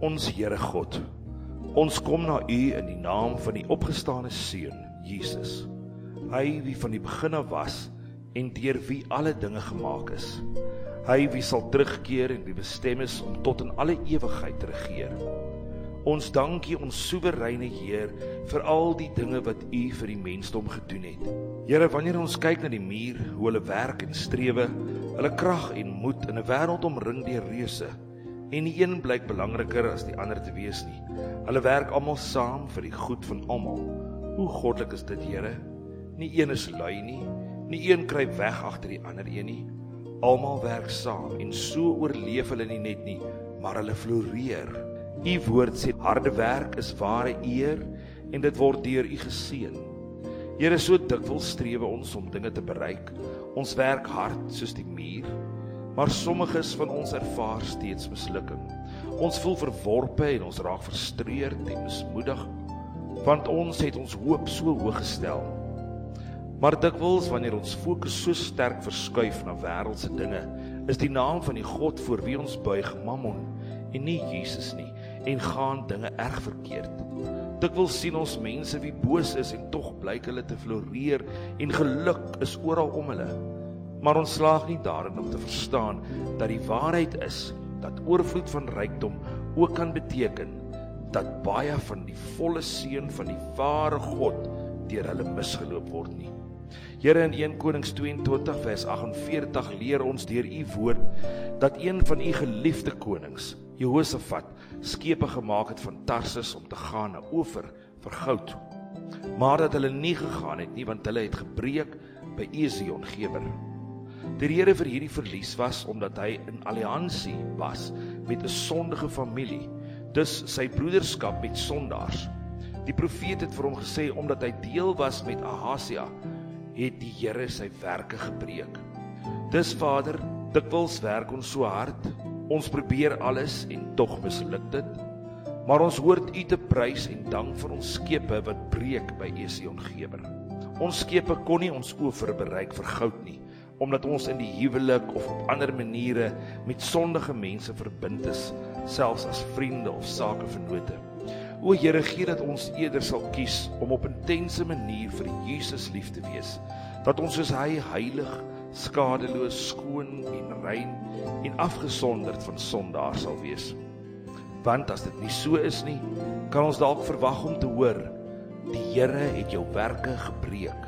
Ons Here God, ons kom na U in die naam van die opgestane Seun, Jesus. Hy wie van die begin af was en deur wie alle dinge gemaak is. Hy wie sal terugkeer en wie bestem is om tot in alle ewigheid te regeer. Ons dank U, ons soewereine Heer, vir al die dinge wat U vir die mensdom gedoen het. Here, wanneer ons kyk na die muur, hoe hulle werk en strewe, hulle krag en moed in 'n wêreld omring deur reuse, en nie een blyk belangriker as die ander te wees nie. Hulle werk almal saam vir die goed van almal. Hoe goddelik is dit, Here? Nie een is lui nie, nie een kruip weg agter die ander een nie. Almal werk saam en so oorleef hulle nie net nie, maar hulle floreer. U woord sê, harde werk is ware eer en dit word deur U geseën. Here, so dikwels strewe ons om dinge te bereik. Ons werk hard soos die muur, maar sommiges van ons ervaar steeds mislukking. Ons voel verworpe en ons raak frustreerd en mismoedig, want ons het ons hoop so hoog gestel. Maar dikwels, wanneer ons fokus so sterk verskuif na wêreldse dinge, is die naam van die God voor wie ons buig Mammon en nie Jesus nie, en gaan dinge erg verkeerd. Dikwels sien ons mense wie boos is en tog blyk hulle te floreer en geluk is oral om hulle. Maar ons slaag nie daarin om te verstaan dat die waarheid is dat oorvloed van rykdom ook kan beteken dat baie van die volle seën van die ware God deur hulle misgeloop word nie. Here, in 1 Konings 22 vers 48 leer ons deur U woord dat een van U geliefde konings, Jehosafat, skepe gemaak het van Tarsis om te gaan na Ofer vir goud, maar dat hulle nie gegaan het nie, want hulle het gebreek by Esion-Geber. Die rede vir hierdie verlies was omdat hy in alliansie was met 'n sondige familie, dus sy broederskap met sondaars. Die profeet het vir hom gesê, omdat hy deel was met Ahasia, het die Here sy werke gebreek. Dis Vader, dikwels werk ons so hard, ons probeer alles en tog misluk dit, maar ons hoort U te prys en dank vir ons skepe wat breek by Esion-Geber. Ons skepe kon nie ons Ofer bereik vir goud nie, omdat ons in die huwelik of op ander maniere met sondige mense verbind is, selfs as vriende of sakevennote. O Here, gee dat ons eerder sal kies om op 'n intense manier vir Jesus lief te wees, dat ons soos hy heilig, skadeloos, skoon en rein en afgesonderd van sondaar sal wees. Want as dit nie so is nie, kan ons dalk verwag om te hoor, die Here het jou werke gebreek.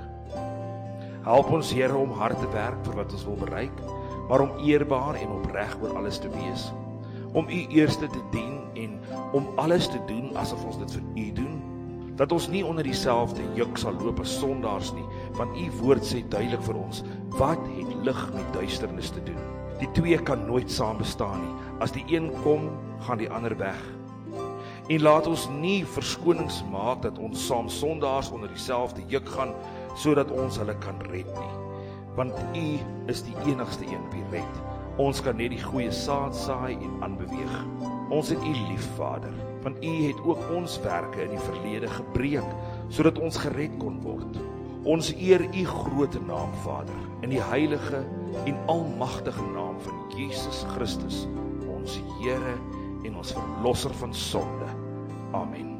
Help ons, Here, om hard te werk vir wat ons wil bereik, maar om eerbaar en opreg oor alles te wees. Om U eerste te dien en om alles te doen asof ons dit vir U doen. Dat ons nie onder dieselfde juk sal loop as sondaars nie, want U woord sê duidelik vir ons, wat het lig met duisternis te doen? Die twee kan nooit saam bestaan nie. As die een kom, gaan die ander weg. En laat ons nie verskonings maak dat ons saam sondaars onder dieselfde juk gaan, sodat ons hulle kan red nie. Want U is die enigste een wie red. Ons kan net die goeie saad saai en aanbeweeg. Ons het U lief, Vader, want U het ook ons werke in die verlede gebreek, sodat ons gered kon word. Ons eer U groote naam, Vader, in die heilige en almagtige naam van Jesus Christus, ons Here en ons verlosser van sonde. Amen.